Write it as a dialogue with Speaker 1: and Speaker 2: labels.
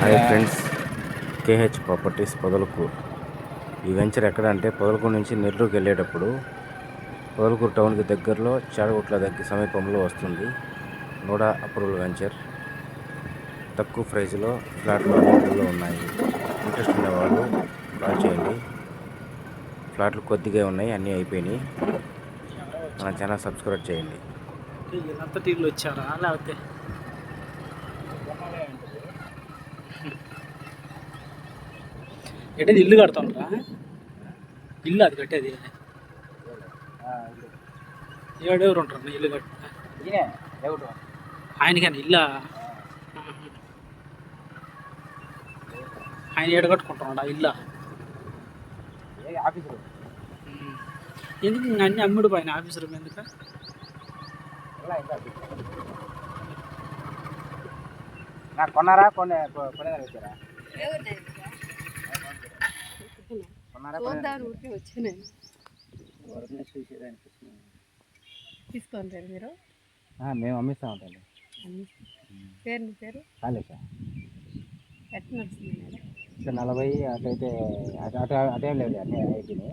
Speaker 1: Hi friends, KH properties Podalakuru. ఈ venture ఎక్కడ అంటే పొదలకూరు నుంచి నెల్లూరుకి వెళ్ళేటప్పుడు పొదలకూరు టౌన్కి దగ్గరలో చాడగుట్ల దగ్గర సమీపంలో వస్తుంది. NUDA approval venture. తక్కువ ప్రైజ్లో ఫ్లాట్లు అవైలబుల్లో ఉన్నాయి. ఇంట్రెస్ట్ ఉన్న వాళ్ళు కాల్ చేయండి. ఫ్లాట్లు కొద్దిగా ఉన్నాయి, అన్నీ అయిపోయినాయి. మన ఛానల్ సబ్స్క్రైబ్ చేయండి.
Speaker 2: వచ్చారా లేకపోతే ఎట్టేది ఇల్లు కడతాండ్రా? ఇల్లు అది కట్టేది ఎవరెవరు ఉంటారు ఇల్లు కట్ట ఆయనకైనా ఇల్లా? ఆయన ఏడు కట్టుకుంటున్నాడా ఇల్లా? ఎందుకు అన్ని అమ్ముడు పైన ఆఫీసర్ ఎందుక?
Speaker 1: కొన్నారా? వచ్చారా?
Speaker 3: తీసుకోండి మీరు.
Speaker 1: మేము అమ్మిస్తా ఉంటాం.
Speaker 3: పేరు మీ పేరు?
Speaker 1: కాలేసా
Speaker 3: ఎట్లా నడుస్తుంది?
Speaker 1: 40 అటైతే అటేం లేదు, అన్నీ అయిపోయినాయి.